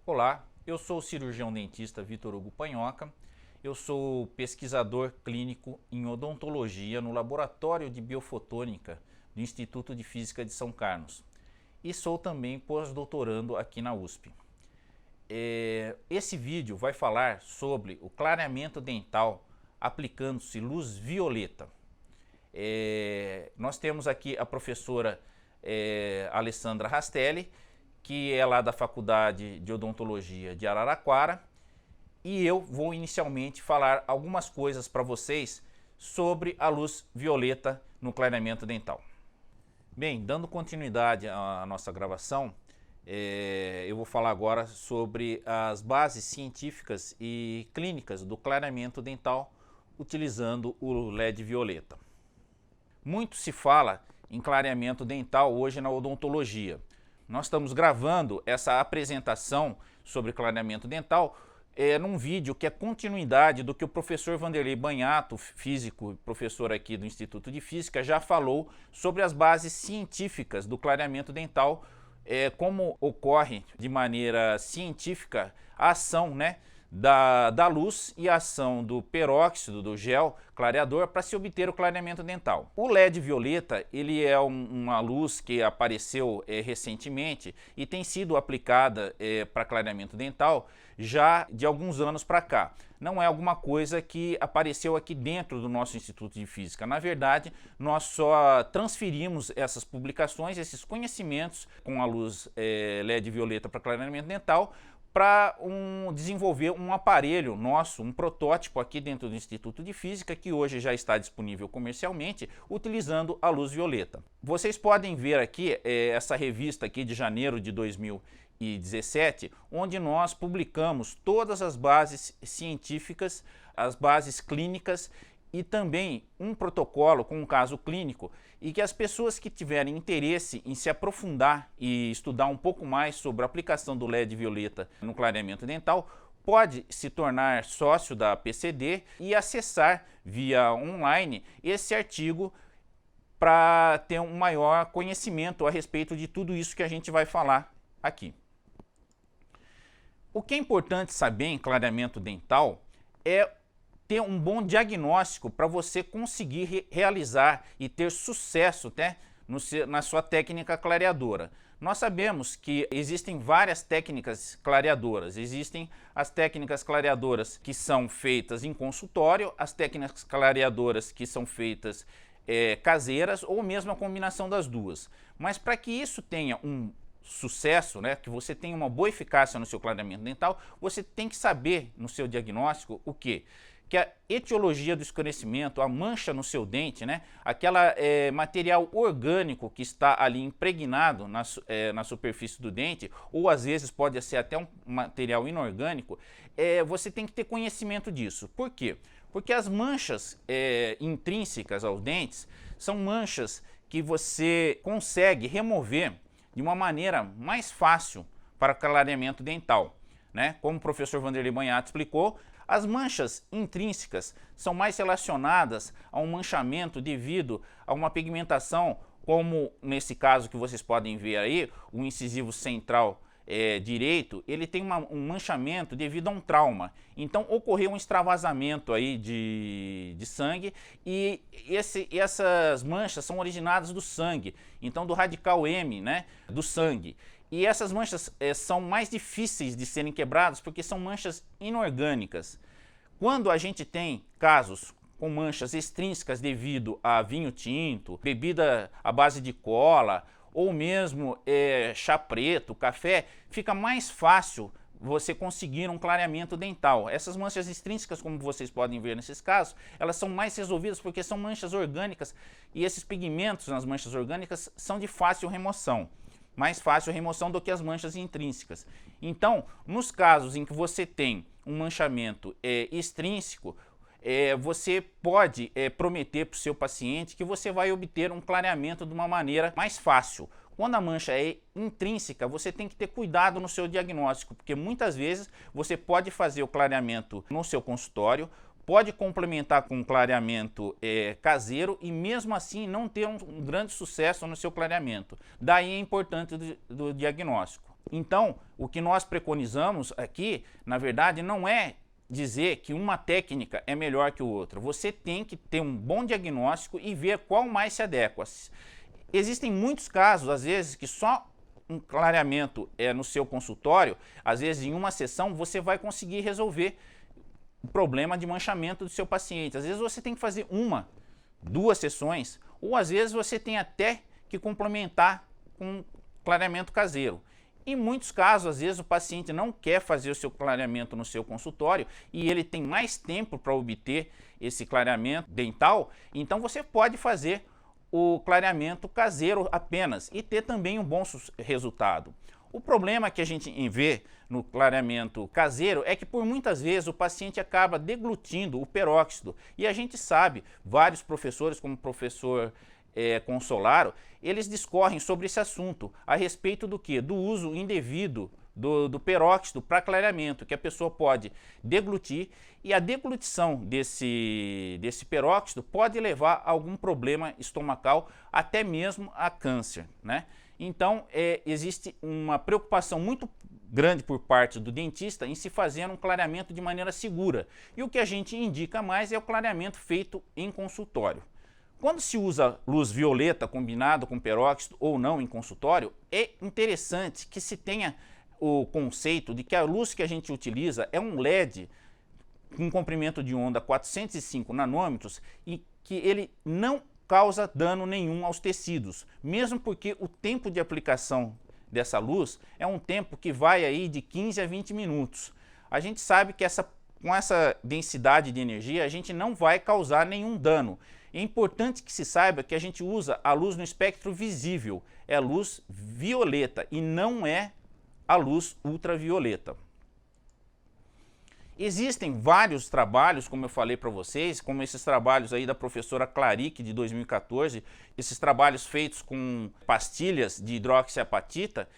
Olá, eu sou o cirurgião dentista Vitor Hugo Panhoca, eu sou pesquisador clínico em odontologia no Laboratório de Biofotônica do Instituto de Física de São Carlos e sou também pós-doutorando aqui na USP. Esse vídeo vai falar sobre o clareamento dental aplicando-se luz violeta. Nós temos aqui a professora Alessandra Rastelli, que é lá da Faculdade de Odontologia de Araraquara, e eu vou inicialmente falar algumas coisas para vocês sobre a luz violeta no clareamento dental. Bem, dando continuidade à nossa gravação, eu vou falar agora sobre as bases científicas e clínicas do clareamento dental utilizando o LED violeta. Muito se fala em clareamento dental hoje na odontologia. Nós estamos gravando essa apresentação sobre clareamento dental num vídeo que é continuidade do que o professor Vanderlei Banhato, físico e professor aqui do Instituto de Física, já falou sobre as bases científicas do clareamento dental, como ocorre de maneira científica a ação, da luz e a ação do peróxido, do gel clareador, para se obter o clareamento dental. O LED violeta, ele é uma luz que apareceu recentemente e tem sido aplicada para clareamento dental já de alguns anos para cá. Não é alguma coisa que apareceu aqui dentro do nosso Instituto de Física. Na verdade, nós só transferimos essas publicações, esses conhecimentos com a luz LED violeta para clareamento dental, para desenvolver um aparelho nosso, um protótipo aqui dentro do Instituto de Física, que hoje já está disponível comercialmente, utilizando a luz violeta. Vocês podem ver aqui essa revista aqui de janeiro de 2017, onde nós publicamos todas as bases científicas, as bases clínicas e também um protocolo com um caso clínico, e que as pessoas que tiverem interesse em se aprofundar e estudar um pouco mais sobre a aplicação do LED violeta no clareamento dental, pode se tornar sócio da PCD e acessar via online esse artigo para ter um maior conhecimento a respeito de tudo isso que a gente vai falar aqui. O que é importante saber em clareamento dental é ter um bom diagnóstico para você conseguir realizar e ter sucesso na sua técnica clareadora. Nós sabemos que existem várias técnicas clareadoras. Existem as técnicas clareadoras que são feitas em consultório, as técnicas clareadoras que são feitas caseiras, ou mesmo a combinação das duas. Mas para que isso tenha um sucesso, que você tenha uma boa eficácia no seu clareamento dental, você tem que saber no seu diagnóstico o quê? Que a etiologia do escurecimento, a mancha no seu dente, aquela material orgânico que está ali impregnado na superfície do dente, ou às vezes pode ser até um material inorgânico, você tem que ter conhecimento disso. Por quê? Porque as manchas intrínsecas aos dentes são manchas que você consegue remover de uma maneira mais fácil para clareamento dental. Como o professor Vanderlei Banhato explicou, as manchas intrínsecas são mais relacionadas a um manchamento devido a uma pigmentação, como nesse caso que vocês podem ver aí, o incisivo central direito, ele tem um manchamento devido a um trauma. Então ocorreu um extravasamento aí de sangue e essas manchas são originadas do sangue, então do radical M, do sangue. E essas manchas são mais difíceis de serem quebradas porque são manchas inorgânicas. Quando a gente tem casos com manchas extrínsecas devido a vinho tinto, bebida à base de cola, ou mesmo chá preto, café, fica mais fácil você conseguir um clareamento dental. Essas manchas extrínsecas, como vocês podem ver nesses casos, elas são mais resolvidas porque são manchas orgânicas e esses pigmentos nas manchas orgânicas são de fácil remoção. Mais fácil a remoção do que as manchas intrínsecas. Então, nos casos em que você tem um manchamento extrínseco, você pode prometer para o seu paciente que você vai obter um clareamento de uma maneira mais fácil. Quando a mancha é intrínseca, você tem que ter cuidado no seu diagnóstico, porque muitas vezes você pode fazer o clareamento no seu consultório, pode complementar com um clareamento caseiro e mesmo assim não ter um grande sucesso no seu clareamento. Daí é importante do diagnóstico. Então, o que nós preconizamos aqui, na verdade, não é dizer que uma técnica é melhor que outra. Você tem que ter um bom diagnóstico e ver qual mais se adequa. Existem muitos casos, às vezes, que só um clareamento no seu consultório, às vezes em uma sessão, você vai conseguir resolver o problema de manchamento do seu paciente. Às vezes você tem que fazer uma, duas sessões, ou às vezes você tem até que complementar com clareamento caseiro. Em muitos casos, às vezes o paciente não quer fazer o seu clareamento no seu consultório e ele tem mais tempo para obter esse clareamento dental, então você pode fazer o clareamento caseiro apenas e ter também um bom resultado. O problema que a gente vê no clareamento caseiro é que por muitas vezes o paciente acaba deglutindo o peróxido e a gente sabe, vários professores como o professor Consolaro, eles discorrem sobre esse assunto, a respeito do que? Do uso indevido do peróxido para clareamento, que a pessoa pode deglutir e a deglutição desse peróxido pode levar a algum problema estomacal, até mesmo a câncer, né? Então, existe uma preocupação muito grande por parte do dentista em se fazer um clareamento de maneira segura. E o que a gente indica mais é o clareamento feito em consultório. Quando se usa luz violeta combinado com peróxido ou não em consultório, é interessante que se tenha o conceito de que a luz que a gente utiliza é um LED com comprimento de onda 405 nanômetros e que ele não causa dano nenhum aos tecidos, mesmo porque o tempo de aplicação dessa luz é um tempo que vai aí de 15 a 20 minutos. A gente sabe que com essa densidade de energia a gente não vai causar nenhum dano. É importante que se saiba que a gente usa a luz no espectro visível, é a luz violeta e não é a luz ultravioleta. Existem vários trabalhos, como eu falei para vocês, como esses trabalhos aí da professora Claric de 2014, esses trabalhos feitos com pastilhas de hidroxiapatita,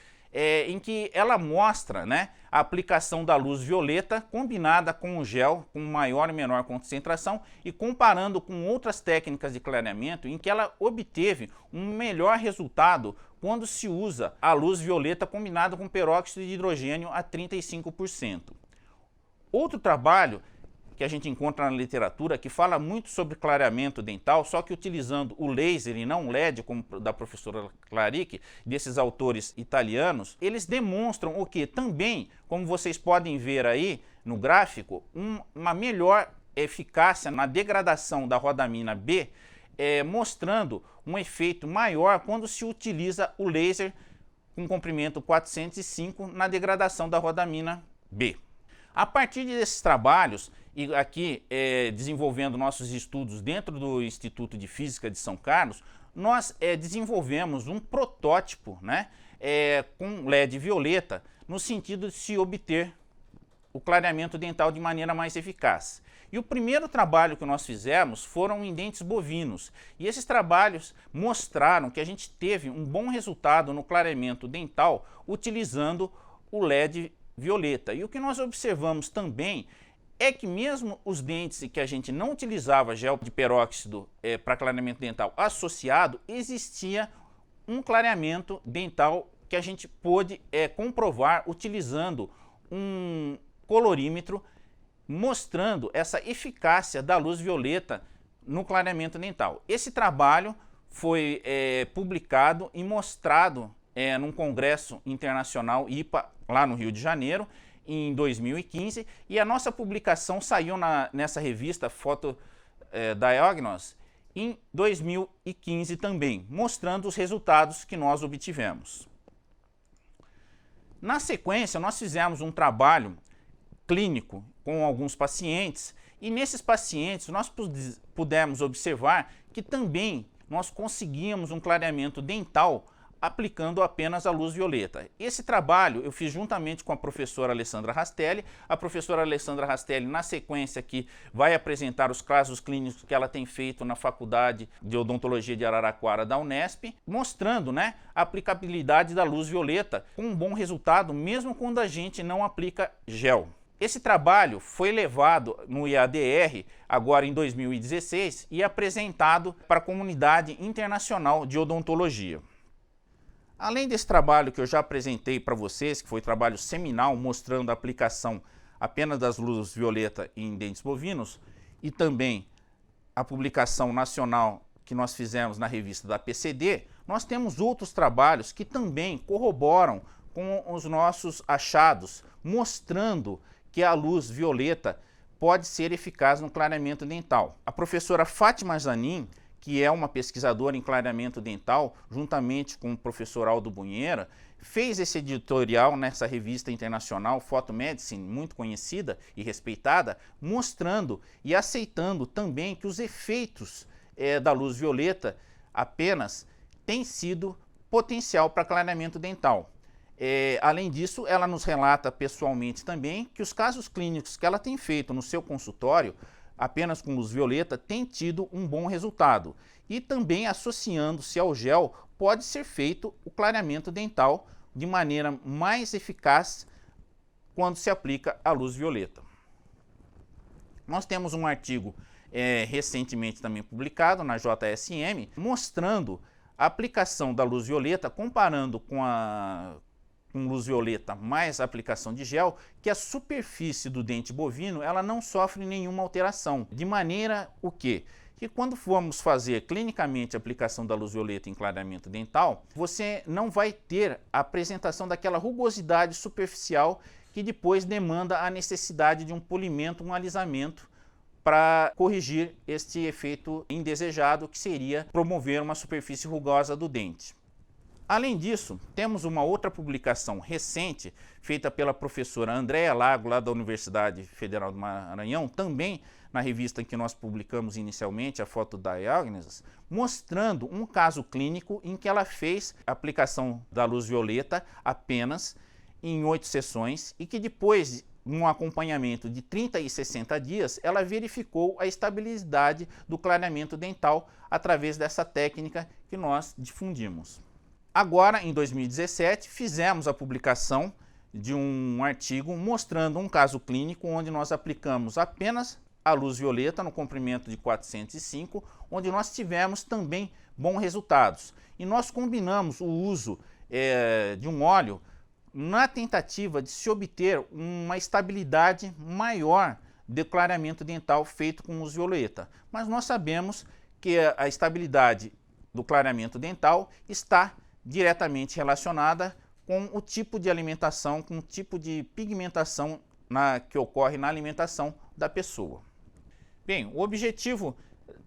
em que ela mostra, né, a aplicação da luz violeta combinada com o gel com maior e menor concentração e comparando com outras técnicas de clareamento em que ela obteve um melhor resultado quando se usa a luz violeta combinada com peróxido de hidrogênio a 35%. Outro trabalho que a gente encontra na literatura que fala muito sobre clareamento dental, só que utilizando o laser e não o LED, como da professora Claric, desses autores italianos, eles demonstram o que? Também, como vocês podem ver aí no gráfico, uma melhor eficácia na degradação da rodamina B, mostrando um efeito maior quando se utiliza o laser com comprimento 405 na degradação da rodamina B. A partir desses trabalhos, e aqui desenvolvendo nossos estudos dentro do Instituto de Física de São Carlos, nós desenvolvemos um protótipo, né, com LED violeta, no sentido de se obter o clareamento dental de maneira mais eficaz. E o primeiro trabalho que nós fizemos foram em dentes bovinos. E esses trabalhos mostraram que a gente teve um bom resultado no clareamento dental utilizando o LED violeta. E o que nós observamos também é que mesmo os dentes em que a gente não utilizava gel de peróxido para clareamento dental associado, existia um clareamento dental que a gente pôde comprovar utilizando um colorímetro, mostrando essa eficácia da luz violeta no clareamento dental. Esse trabalho foi publicado e mostrado num congresso internacional IPA lá no Rio de Janeiro, em 2015, e a nossa publicação saiu nessa revista Photo Diagnosis em 2015 também, mostrando os resultados que nós obtivemos. Na sequência, nós fizemos um trabalho clínico com alguns pacientes, e nesses pacientes nós pudemos observar que também nós conseguíamos um clareamento dental aplicando apenas a luz violeta. Esse trabalho eu fiz juntamente com a professora Alessandra Rastelli. A professora Alessandra Rastelli, na sequência aqui, vai apresentar os casos clínicos que ela tem feito na Faculdade de Odontologia de Araraquara da Unesp, mostrando, né, a aplicabilidade da luz violeta com um bom resultado, mesmo quando a gente não aplica gel. Esse trabalho foi levado no IADR agora em 2016 e apresentado para a comunidade internacional de odontologia. Além desse trabalho que eu já apresentei para vocês, que foi trabalho seminal mostrando a aplicação apenas das luzes violeta em dentes bovinos, e também a publicação nacional que nós fizemos na revista da PCD, nós temos outros trabalhos que também corroboram com os nossos achados, mostrando que a luz violeta pode ser eficaz no clareamento dental. A professora Fátima Zanin, que é uma pesquisadora em clareamento dental, juntamente com o professor Aldo Bunheira, fez esse editorial nessa revista internacional Photomedicine, muito conhecida e respeitada, mostrando e aceitando também que os efeitos da luz violeta apenas têm sido potencial para clareamento dental. Além disso, ela nos relata pessoalmente também que os casos clínicos que ela tem feito no seu consultório, apenas com luz violeta, têm tido um bom resultado. E também associando-se ao gel, pode ser feito o clareamento dental de maneira mais eficaz quando se aplica a luz violeta. Nós temos um artigo recentemente também publicado na JSM, mostrando a aplicação da luz violeta, comparando com luz violeta mais aplicação de gel, que a superfície do dente bovino ela não sofre nenhuma alteração. De maneira o quê? Que quando formos fazer clinicamente a aplicação da luz violeta em clareamento dental, você não vai ter a apresentação daquela rugosidade superficial que depois demanda a necessidade de um polimento, um alisamento, para corrigir este efeito indesejado que seria promover uma superfície rugosa do dente. Além disso, temos uma outra publicação recente, feita pela professora Andréa Lago, lá da Universidade Federal do Maranhão, também na revista em que nós publicamos inicialmente, a Photodiagnosis, mostrando um caso clínico em que ela fez a aplicação da luz violeta apenas em 8 sessões e que depois, num acompanhamento de 30 e 60 dias, ela verificou a estabilidade do clareamento dental através dessa técnica que nós difundimos. Agora, em 2017, fizemos a publicação de um artigo mostrando um caso clínico onde nós aplicamos apenas a luz violeta no comprimento de 405, onde nós tivemos também bons resultados. E nós combinamos o uso de um óleo na tentativa de se obter uma estabilidade maior de clareamento dental feito com luz violeta. Mas nós sabemos que a estabilidade do clareamento dental está diretamente relacionada com o tipo de alimentação, com o tipo de pigmentação que ocorre na alimentação da pessoa. Bem, o objetivo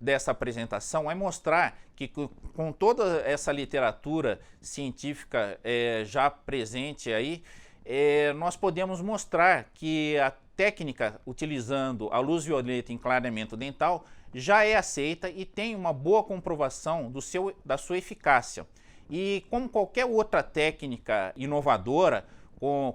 dessa apresentação é mostrar que com toda essa literatura científica já presente aí, nós podemos mostrar que a técnica utilizando a luz violeta em clareamento dental já é aceita e tem uma boa comprovação da sua eficácia. E como qualquer outra técnica inovadora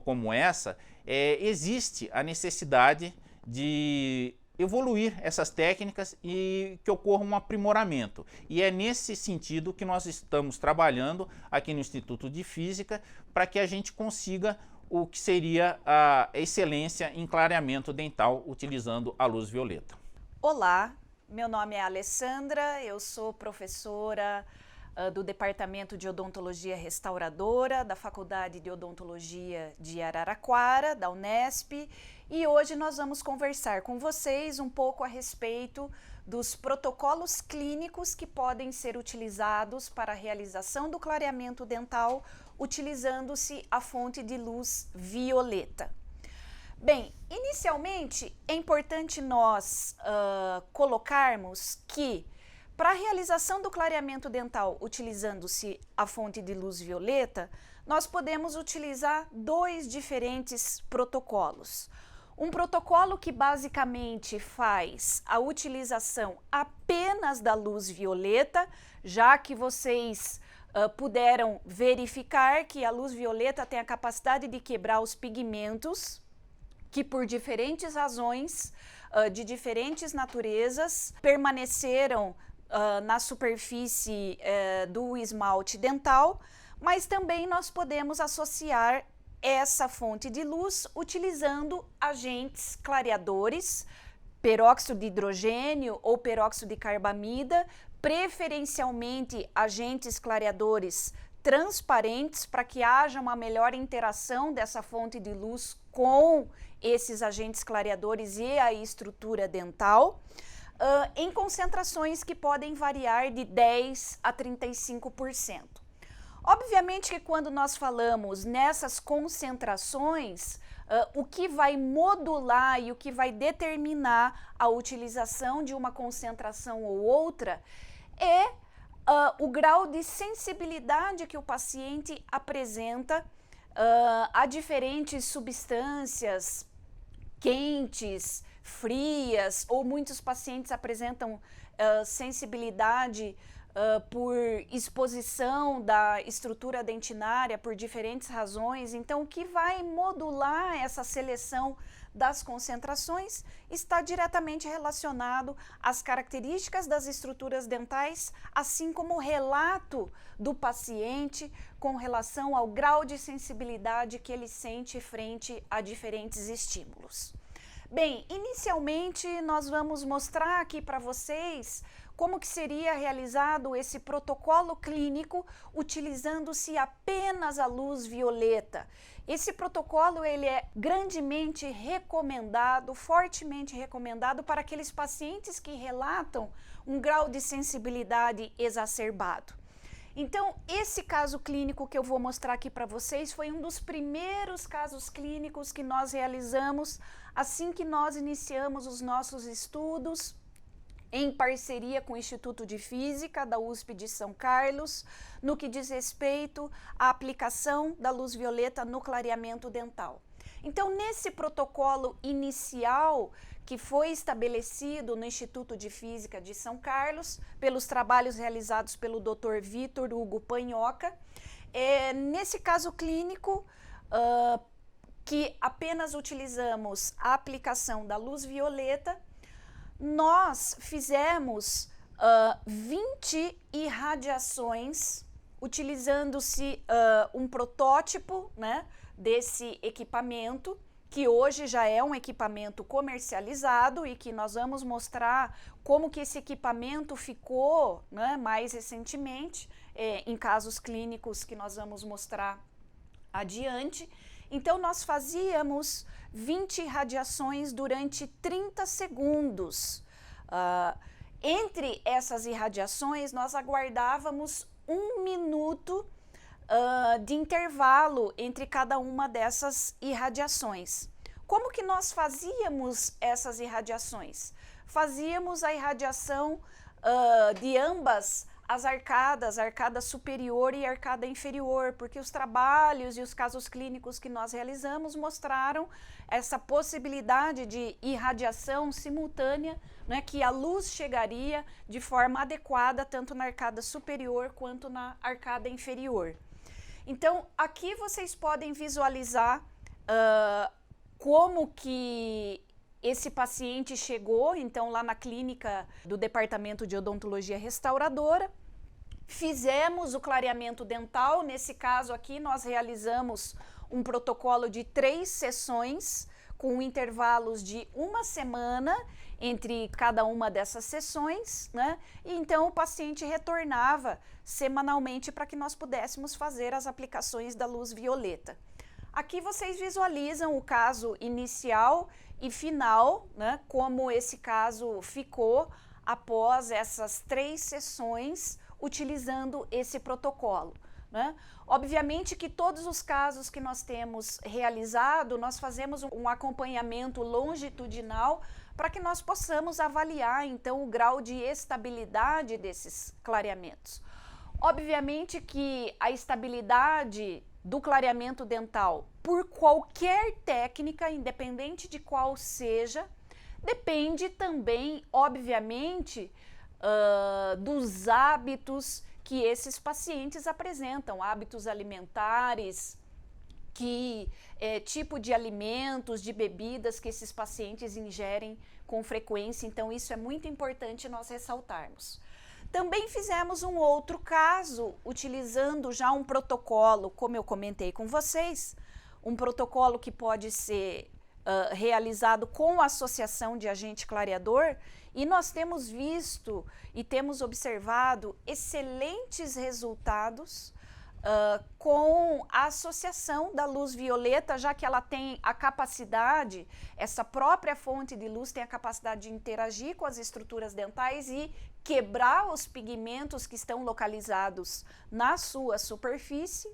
como essa, existe a necessidade de evoluir essas técnicas e que ocorra um aprimoramento. E é nesse sentido que nós estamos trabalhando aqui no Instituto de Física para que a gente consiga o que seria a excelência em clareamento dental utilizando a luz violeta. Olá, meu nome é Alessandra, eu sou professora do Departamento de Odontologia Restauradora da Faculdade de Odontologia de Araraquara, da Unesp, e hoje nós vamos conversar com vocês um pouco a respeito dos protocolos clínicos que podem ser utilizados para a realização do clareamento dental utilizando-se a fonte de luz violeta. Bem, inicialmente é importante nós colocarmos que para a realização do clareamento dental utilizando-se a fonte de luz violeta, nós podemos utilizar dois diferentes protocolos. Um protocolo que basicamente faz a utilização apenas da luz violeta, já que vocês puderam verificar que a luz violeta tem a capacidade de quebrar os pigmentos que por diferentes razões, de diferentes naturezas, permaneceram na superfície do esmalte dental, mas também nós podemos associar essa fonte de luz utilizando agentes clareadores, peróxido de hidrogênio ou peróxido de carbamida, preferencialmente agentes clareadores transparentes para que haja uma melhor interação dessa fonte de luz com esses agentes clareadores e a estrutura dental, em concentrações que podem variar de 10 a 35%. Obviamente que quando nós falamos nessas concentrações, o que vai modular e o que vai determinar a utilização de uma concentração ou outra é o grau de sensibilidade que o paciente apresenta a diferentes substâncias quentes, frias, ou muitos pacientes apresentam sensibilidade por exposição da estrutura dentinária por diferentes razões. Então, o que vai modular essa seleção das concentrações está diretamente relacionado às características das estruturas dentais, assim como o relato do paciente com relação ao grau de sensibilidade que ele sente frente a diferentes estímulos. Bem, inicialmente nós vamos mostrar aqui para vocês como que seria realizado esse protocolo clínico utilizando-se apenas a luz violeta. Esse protocolo ele é grandemente recomendado, fortemente recomendado para aqueles pacientes que relatam um grau de sensibilidade exacerbado. Então, esse caso clínico que eu vou mostrar aqui para vocês foi um dos primeiros casos clínicos que nós realizamos assim que nós iniciamos os nossos estudos em parceria com o Instituto de Física da USP de São Carlos, no que diz respeito à aplicação da luz violeta no clareamento dental. Então, nesse protocolo inicial que foi estabelecido no Instituto de Física de São Carlos, pelos trabalhos realizados pelo Dr. Vitor Hugo Panhoca, nesse caso clínico, que apenas utilizamos a aplicação da luz violeta, nós fizemos 20 irradiações, utilizando-se um protótipo, né, desse equipamento, que hoje já é um equipamento comercializado e que nós vamos mostrar como que esse equipamento ficou, né, mais recentemente, em casos clínicos que nós vamos mostrar adiante. Então, nós fazíamos 20 irradiações durante 30 segundos. Entre essas irradiações, nós aguardávamos 1 minuto de intervalo entre cada uma dessas irradiações. Como que nós fazíamos essas irradiações? Fazíamos a irradiação de ambas as arcadas, a arcada superior e a arcada inferior, porque os trabalhos e os casos clínicos que nós realizamos mostraram essa possibilidade de irradiação simultânea, né, que a luz chegaria de forma adequada tanto na arcada superior quanto na arcada inferior. Então, aqui vocês podem visualizar como que esse paciente chegou, então, lá na clínica do Departamento de Odontologia Restauradora. Fizemos o clareamento dental. Nesse caso aqui, nós realizamos um protocolo de 3 sessões, com intervalos de 1 semana entre cada uma dessas sessões, né? E então o paciente retornava semanalmente para que nós pudéssemos fazer as aplicações da luz violeta. Aqui vocês visualizam o caso inicial e final, né, como esse caso ficou após essas 3 sessões utilizando esse protocolo, né? Obviamente que todos os casos que nós temos realizado, nós fazemos um acompanhamento longitudinal para que nós possamos avaliar então o grau de estabilidade desses clareamentos. Obviamente que a estabilidade do clareamento dental, por qualquer técnica, independente de qual seja, depende também, obviamente, dos hábitos que esses pacientes apresentam, hábitos alimentares, que tipo de alimentos, de bebidas que esses pacientes ingerem com frequência. Então, isso é muito importante nós ressaltarmos. Também fizemos um outro caso, utilizando já um protocolo, como eu comentei com vocês, um protocolo que pode ser realizado com associação de agente clareador, e nós temos visto e temos observado excelentes resultados com a associação da luz violeta, já que ela tem a capacidade, essa própria fonte de luz tem a capacidade de interagir com as estruturas dentais e quebrar os pigmentos que estão localizados na sua superfície.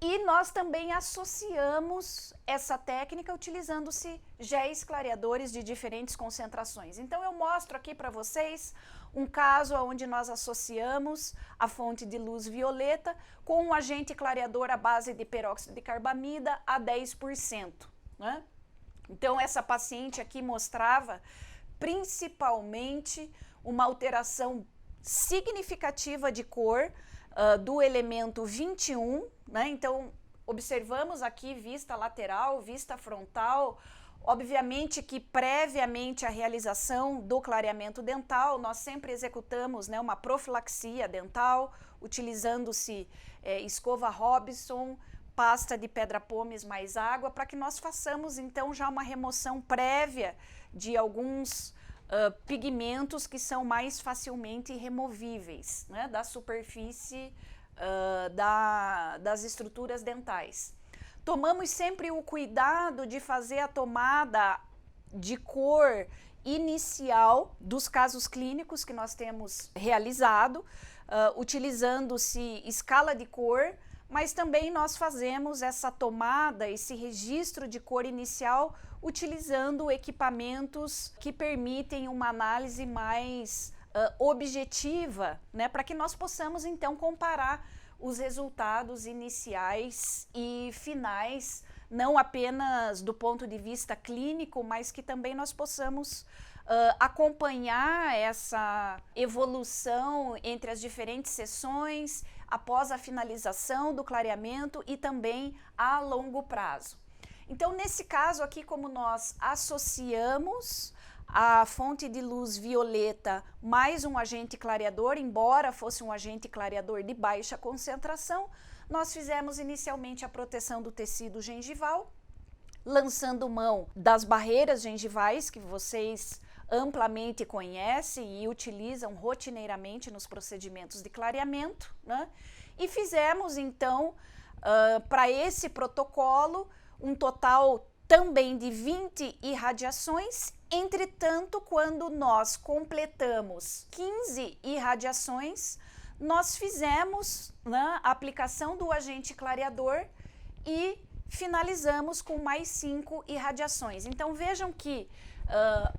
E nós também associamos essa técnica utilizando-se géis clareadores de diferentes concentrações. Então eu mostro aqui para vocês um caso onde nós associamos a fonte de luz violeta com um agente clareador à base de peróxido de carbamida a 10%. Né? Então essa paciente aqui mostrava principalmente uma alteração significativa de cor do elemento 21, né? Então observamos aqui vista lateral, vista frontal. Obviamente que previamente à realização do clareamento dental, nós sempre executamos, né, uma profilaxia dental, utilizando-se escova Robson, pasta de pedra-pomes mais água, para que nós façamos então já uma remoção prévia de alguns pigmentos que são mais facilmente removíveis, né, da superfície das estruturas dentais. Tomamos sempre o cuidado de fazer a tomada de cor inicial dos casos clínicos que nós temos realizado, utilizando-se escala de cor, mas também nós fazemos essa tomada, esse registro de cor inicial, utilizando equipamentos que permitem uma análise mais objetiva, né, para que nós possamos então comparar os resultados iniciais e finais, não apenas do ponto de vista clínico, mas que também nós possamos acompanhar essa evolução entre as diferentes sessões, após a finalização do clareamento e também a longo prazo. Então, nesse caso aqui, como nós associamos a fonte de luz violeta mais um agente clareador, embora fosse um agente clareador de baixa concentração, nós fizemos inicialmente a proteção do tecido gengival, lançando mão das barreiras gengivais que vocês amplamente conhecem e utilizam rotineiramente nos procedimentos de clareamento, né? E fizemos então, para esse protocolo, um total também de 20 irradiações. Entretanto, quando nós completamos 15 irradiações, nós fizemos, né, a aplicação do agente clareador e finalizamos com mais 5 irradiações. Então vejam que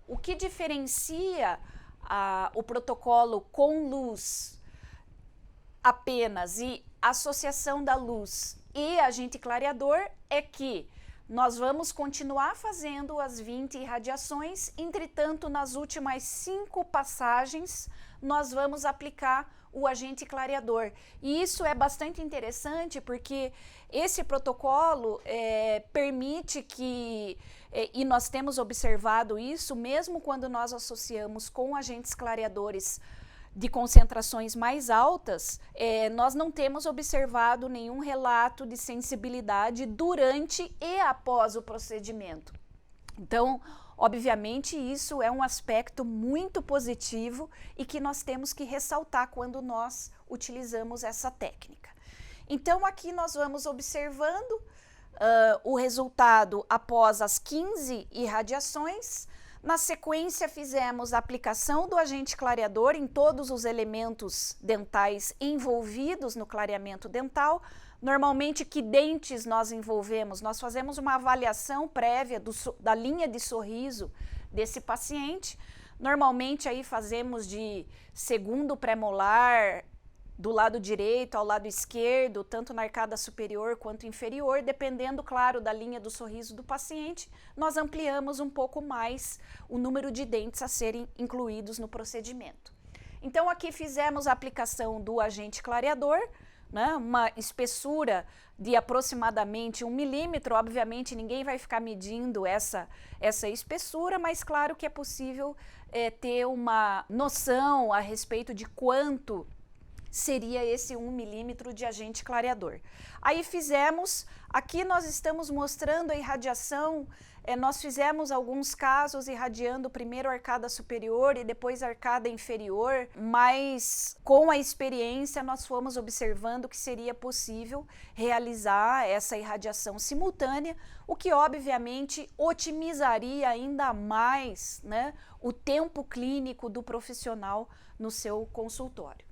o que diferencia o protocolo com luz apenas e associação da luz e agente clareador é que nós vamos continuar fazendo as 20 irradiações, entretanto, nas últimas 5 passagens, nós vamos aplicar o agente clareador. E isso é bastante interessante porque esse protocolo permite que, e nós temos observado isso, mesmo quando nós associamos com agentes clareadores de concentrações mais altas, nós não temos observado nenhum relato de sensibilidade durante e após o procedimento. Então, obviamente, isso é um aspecto muito positivo e que nós temos que ressaltar quando nós utilizamos essa técnica. Então, aqui nós vamos observando o resultado após as 15 irradiações. Na sequência, fizemos a aplicação do agente clareador em todos os elementos dentais envolvidos no clareamento dental. Normalmente, que dentes nós envolvemos? Nós fazemos uma avaliação prévia da linha de sorriso desse paciente. Normalmente, aí fazemos de segundo premolar, do lado direito ao lado esquerdo, tanto na arcada superior quanto inferior, dependendo, claro, da linha do sorriso do paciente, nós ampliamos um pouco mais o número de dentes a serem incluídos no procedimento. Então, aqui fizemos a aplicação do agente clareador, né, uma espessura de aproximadamente 1 milímetro. Obviamente, ninguém vai ficar medindo essa espessura, mas claro que é possível ter uma noção a respeito de quanto seria esse 1 milímetro de agente clareador. Aí fizemos Aqui nós estamos mostrando a irradiação, nós fizemos alguns casos irradiando primeiro a arcada superior e depois a arcada inferior, mas com a experiência nós fomos observando que seria possível realizar essa irradiação simultânea, o que obviamente otimizaria ainda mais, né, o tempo clínico do profissional no seu consultório.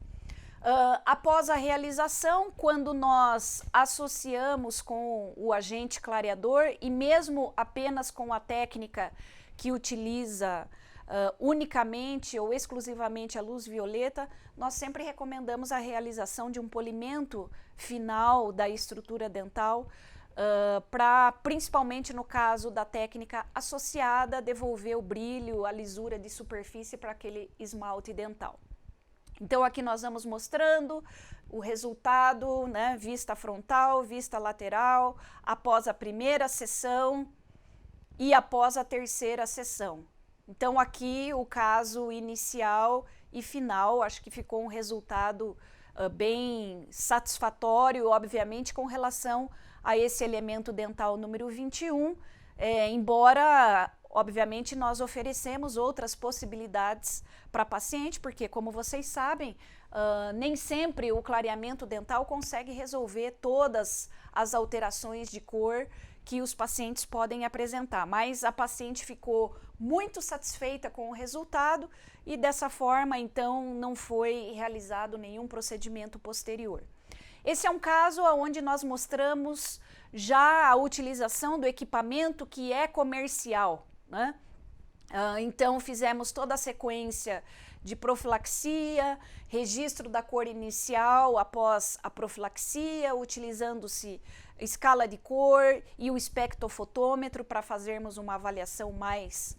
Após a realização, quando nós associamos com o agente clareador e mesmo apenas com a técnica que utiliza unicamente ou exclusivamente a luz violeta, nós sempre recomendamos a realização de um polimento final da estrutura dental, para, principalmente no caso da técnica associada, devolver o brilho, a lisura de superfície para aquele esmalte dental. Então aqui nós vamos mostrando o resultado, né, vista frontal, vista lateral, após a primeira sessão e após a terceira sessão. Então aqui o caso inicial e final, acho que ficou um resultado bem satisfatório, obviamente, com relação a esse elemento dental número 21, embora obviamente nós oferecemos outras possibilidades para paciente, porque como vocês sabem, nem sempre o clareamento dental consegue resolver todas as alterações de cor que os pacientes podem apresentar, mas a paciente ficou muito satisfeita com o resultado e dessa forma então não foi realizado nenhum procedimento posterior. Esse é um caso onde nós mostramos já a utilização do equipamento que é comercial, né? Então fizemos toda a sequência de profilaxia, registro da cor inicial após a profilaxia, utilizando-se escala de cor e o espectrofotômetro para fazermos uma avaliação mais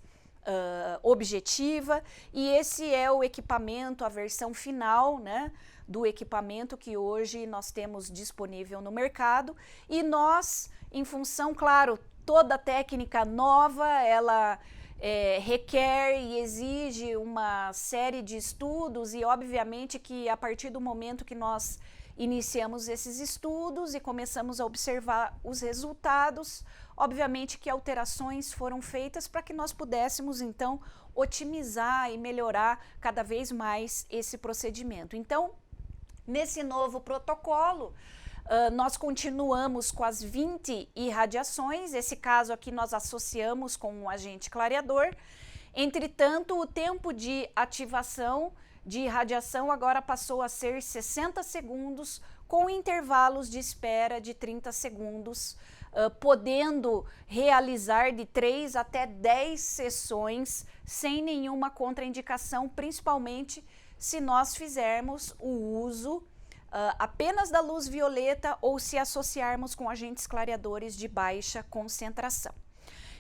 objetiva, e esse é o equipamento, a versão final, né, do equipamento que hoje nós temos disponível no mercado, e nós, em função, claro, toda técnica nova, ela requer e exige uma série de estudos, e obviamente que a partir do momento que nós iniciamos esses estudos e começamos a observar os resultados, obviamente que alterações foram feitas para que nós pudéssemos então otimizar e melhorar cada vez mais esse procedimento. Então, nesse novo protocolo, nós continuamos com as 20 irradiações, esse caso aqui nós associamos com um agente clareador. Entretanto, o tempo de ativação de irradiação agora passou a ser 60 segundos, com intervalos de espera de 30 segundos, podendo realizar de 3 até 10 sessões sem nenhuma contraindicação, principalmente se nós fizermos o uso apenas da luz violeta ou se associarmos com agentes clareadores de baixa concentração.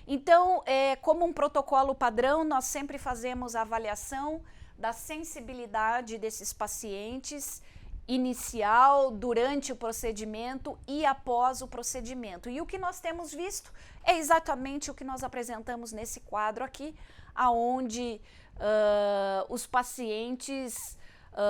Então, como um protocolo padrão, nós sempre fazemos a avaliação da sensibilidade desses pacientes inicial, durante o procedimento e após o procedimento. E o que nós temos visto é exatamente o que nós apresentamos nesse quadro aqui, aonde os pacientes,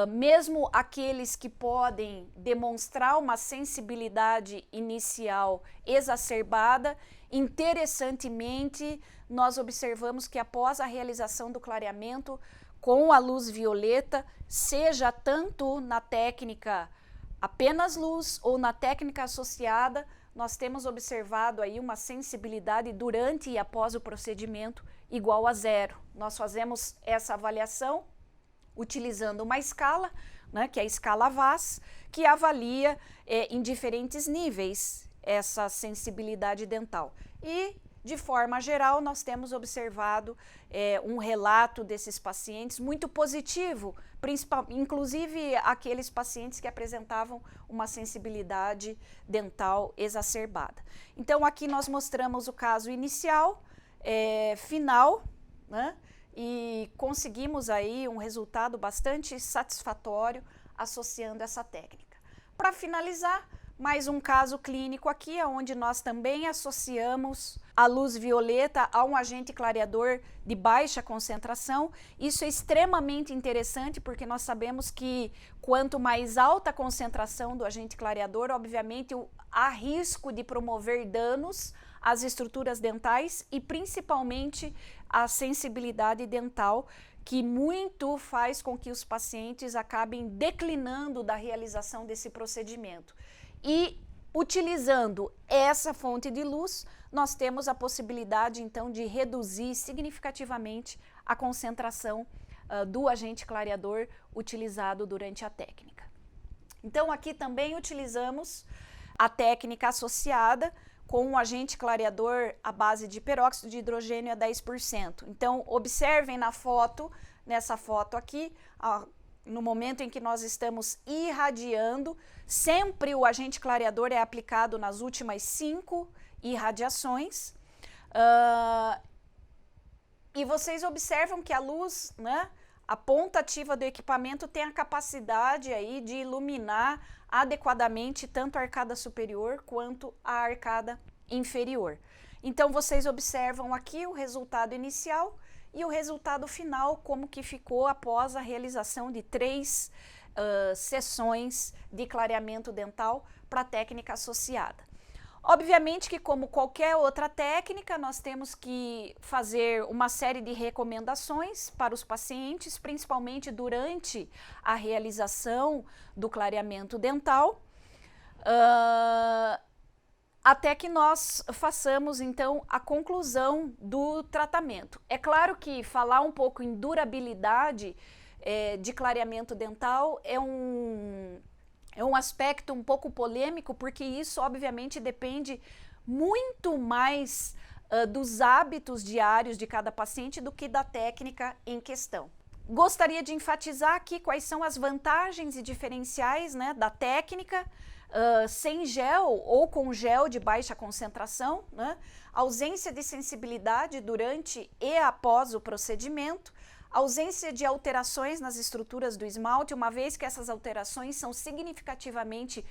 mesmo aqueles que podem demonstrar uma sensibilidade inicial exacerbada, interessantemente, nós observamos que após a realização do clareamento com a luz violeta, seja tanto na técnica apenas luz ou na técnica associada, nós temos observado aí uma sensibilidade durante e após o procedimento igual a 0. Nós fazemos essa avaliação utilizando uma escala, né, que é a escala VAS, que avalia em diferentes níveis essa sensibilidade dental. E, de forma geral, nós temos observado um relato desses pacientes muito positivo, inclusive aqueles pacientes que apresentavam uma sensibilidade dental exacerbada. Então, aqui nós mostramos o caso inicial, final, né? E conseguimos aí um resultado bastante satisfatório associando essa técnica. Para finalizar, mais um caso clínico aqui, onde nós também associamos a luz violeta a um agente clareador de baixa concentração. Isso é extremamente interessante, porque nós sabemos que quanto mais alta a concentração do agente clareador, obviamente há risco de promover danos às estruturas dentais e principalmente à sensibilidade dental, que muito faz com que os pacientes acabem declinando da realização desse procedimento. E utilizando essa fonte de luz, nós temos a possibilidade então de reduzir significativamente a concentração do agente clareador utilizado durante a técnica. Então aqui também utilizamos a técnica associada com um agente clareador à base de peróxido de hidrogênio a 10%. Então observem na foto, nessa foto aqui, no momento em que nós estamos irradiando, sempre o agente clareador é aplicado nas últimas 5 irradiações. E vocês observam que a luz, né, a ponta ativa do equipamento tem a capacidade aí de iluminar adequadamente tanto a arcada superior quanto a arcada inferior. Então vocês observam aqui o resultado inicial e o resultado final, como que ficou após a realização de 3 sessões de clareamento dental para a técnica associada. Obviamente que, como qualquer outra técnica, nós temos que fazer uma série de recomendações para os pacientes, principalmente durante a realização do clareamento dental, até que nós façamos, então, a conclusão do tratamento. É claro que falar um pouco em durabilidade de clareamento dental é um aspecto um pouco polêmico, porque isso obviamente depende muito mais dos hábitos diários de cada paciente do que da técnica em questão. Gostaria de enfatizar aqui quais são as vantagens e diferenciais, né, da técnica sem gel ou com gel de baixa concentração, né, ausência de sensibilidade durante e após o procedimento, ausência de alterações nas estruturas do esmalte, uma vez que essas alterações são significativamente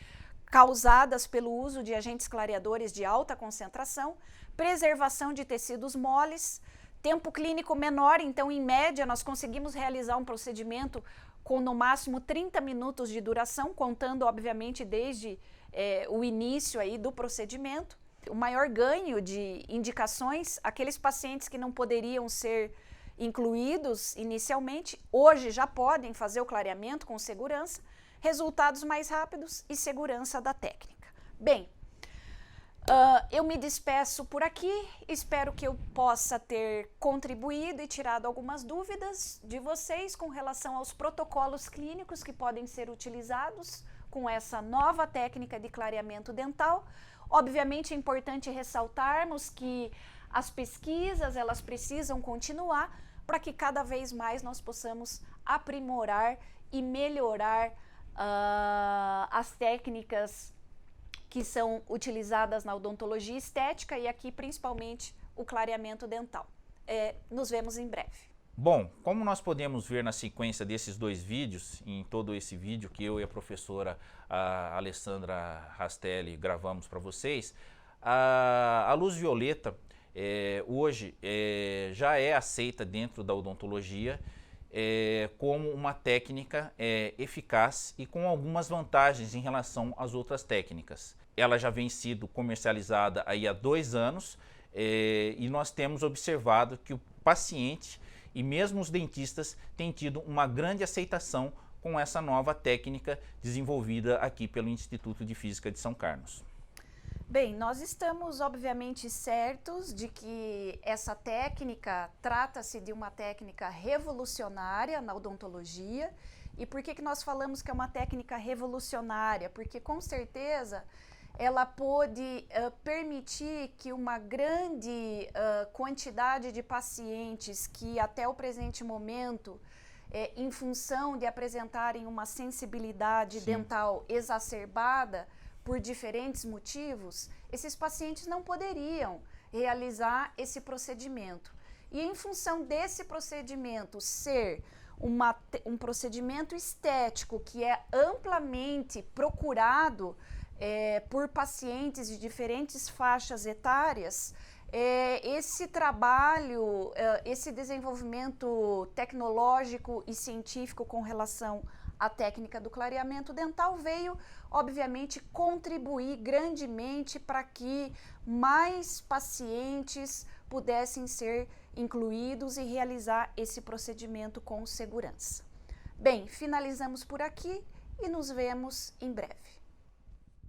causadas pelo uso de agentes clareadores de alta concentração, preservação de tecidos moles, tempo clínico menor, então em média nós conseguimos realizar um procedimento com no máximo 30 minutos de duração, contando obviamente desde o início aí do procedimento. O maior ganho de indicações, aqueles pacientes que não poderiam ser incluídos inicialmente, hoje já podem fazer o clareamento com segurança, resultados mais rápidos e segurança da técnica. Bem, eu me despeço por aqui, espero que eu possa ter contribuído e tirado algumas dúvidas de vocês com relação aos protocolos clínicos que podem ser utilizados com essa nova técnica de clareamento dental. Obviamente é importante ressaltarmos que as pesquisas elas precisam continuar para que cada vez mais nós possamos aprimorar e melhorar as técnicas que são utilizadas na odontologia estética e aqui principalmente o clareamento dental. Nos vemos em breve. Bom, como nós podemos ver na sequência desses 2 vídeos, em todo esse vídeo que eu e a professora Alessandra Rastelli gravamos para vocês, a luz violeta hoje já é aceita dentro da odontologia como uma técnica eficaz e com algumas vantagens em relação às outras técnicas. Ela já vem sido comercializada aí há 2 anos e nós temos observado que o paciente e mesmo os dentistas têm tido uma grande aceitação com essa nova técnica desenvolvida aqui pelo Instituto de Física de São Carlos. Bem, nós estamos obviamente certos de que essa técnica trata-se de uma técnica revolucionária na odontologia. E por que nós falamos que é uma técnica revolucionária? Porque com certeza ela pôde permitir que uma grande quantidade de pacientes que até o presente momento, em função de apresentarem uma sensibilidade dental exacerbada, por diferentes motivos, esses pacientes não poderiam realizar esse procedimento. E em função desse procedimento ser um procedimento estético que é amplamente procurado por pacientes de diferentes faixas etárias, esse trabalho, esse desenvolvimento tecnológico e científico com relação A técnica do clareamento dental veio, obviamente, contribuir grandemente para que mais pacientes pudessem ser incluídos e realizar esse procedimento com segurança. Bem, finalizamos por aqui e nos vemos em breve.